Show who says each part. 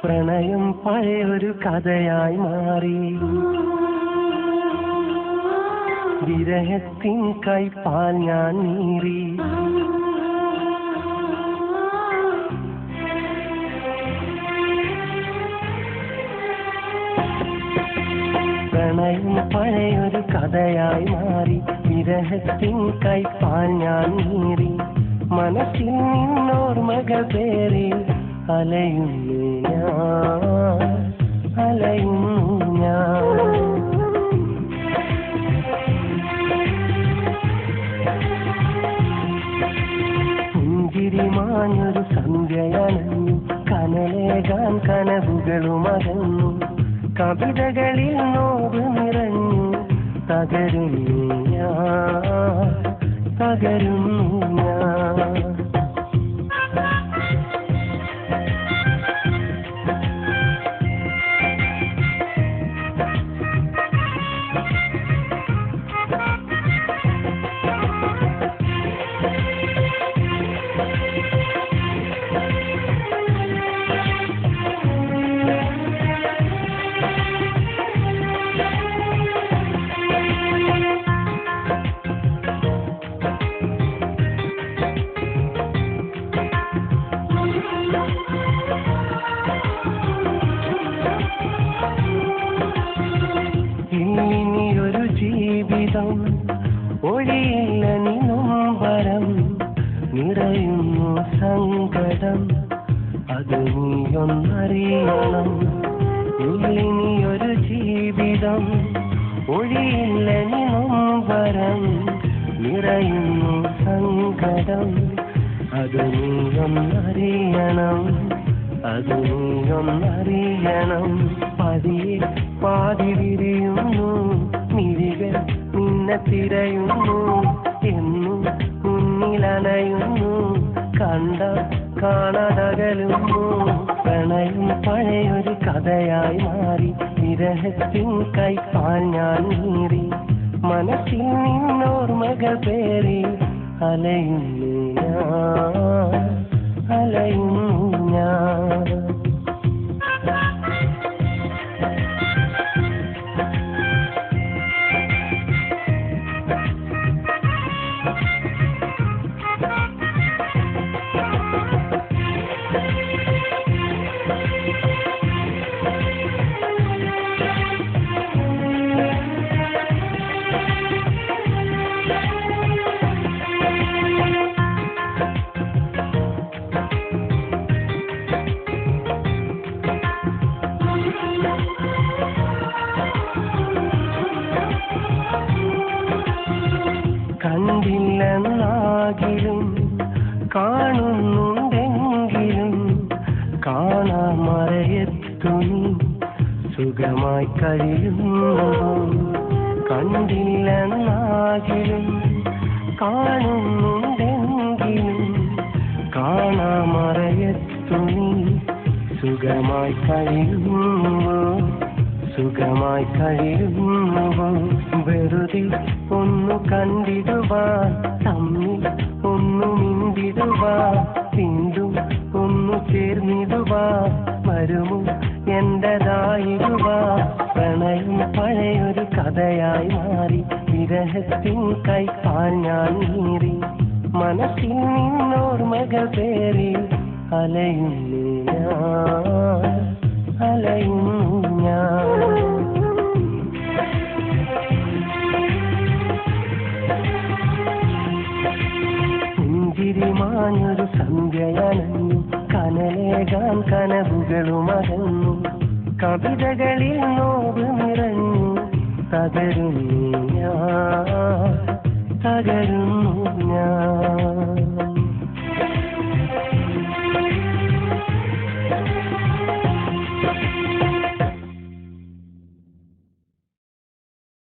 Speaker 1: പ്രണയം പഴയൊരു കഥയായി മാറി. വിരഹത്തിൻ കൈപ്പാൽ ഞാൻ നീറി. പ്രണയം പഴയൊരു കഥയായി മാറി. വിരഹത്തിൻ കൈപ്പാൽ ഞാൻ നീറി. മനസ്സിൽ നിന്നോർമ്മകൾ പേറി അലയുന്നു ഞാൻ, അലയുന്നു ഞാൻ. പുഞ്ചിരി മാഞ്ഞൊരു സന്ധ്യയണഞ്ഞു. കനലേകാൻ കനവുകളുമകന്നു. കവിതകളിൽ നോവ് നിറഞ്ഞു. തകരുന്നു ഞാൻ, തകരുന്നു ഞാൻ. ഇനിയൊരു ജീവിതം ഒഴിയില്ല നിന്നൊമ്പരം. നിറയുന്നു സങ്കടം അത് നീയൊന്നറിയണം. ഇനിയൊരു ജീവിതം ഒഴിയില്ല നിന്നൊമ്പരം. നിറയുന്നു സങ്കടം അത് നീയൊന്നറിയണം, അത് നീയൊന്നറിയണം. പതിയെ പാതി വിരിയുന്നു. മിഴികൾ നിന്നെ തിരയുന്നു. എന്നും മുന്നിലണയുന്നു. കണ്ട കാണാതകലുന്നു. പ്രണയം പഴയൊരു കഥയായി മാറി. വിരഹത്തിൻ കൈപ്പാൽ ഞാൻ നീറി. മനസ്സിൽ നിന്നോർമ്മകൾ പേറി അലയുന്നു ഞാൻ, അലയുന്നു ഞാൻ. കണ്ടില്ലെന്നാകിലും കാണുന്നുണ്ടെങ്കിലും കാണാമറയത്തു നീ സുഖമായി കഴിയുന്നു. കണ്ടില്ലെന്നാകിലും കാണുന്നുണ്ടെങ്കിലും കാണാമറയത്തു നീ സുഖമായി കഴിയുന്നു, സുഖമായി കഴിയുന്നു. വെറുതെ ഒന്നു കണ്ടിടുവാൻ, തമ്മിൽ ഒന്നു മിണ്ടിടുവാൻ, വീണ്ടും ഒന്നു ചേർന്നിടുവാൻ വരുമോ എന്റേതായിടുവാൻ. പ്രണയം പഴയൊരു കഥയായി മാറി. വിരഹത്തിൻ കൈപ്പാൽ ഞാൻ നീറി. മനസ്സിൽ നിന്നോർമ്മകൾ പേറി അലയുന്നു ഞാൻ, അലയുന്നു ഞാൻ. പുഞ്ചിരി മാഞ്ഞൊരു സന്ധ്യയണഞ്ഞു. കനലേകാൻ കനവുകളുമകന്നു. കവിതകളിൽ നോവ് നിറഞ്ഞു. തകരുന്നു ഞാൻ, തകരുന്നു ഞാൻ.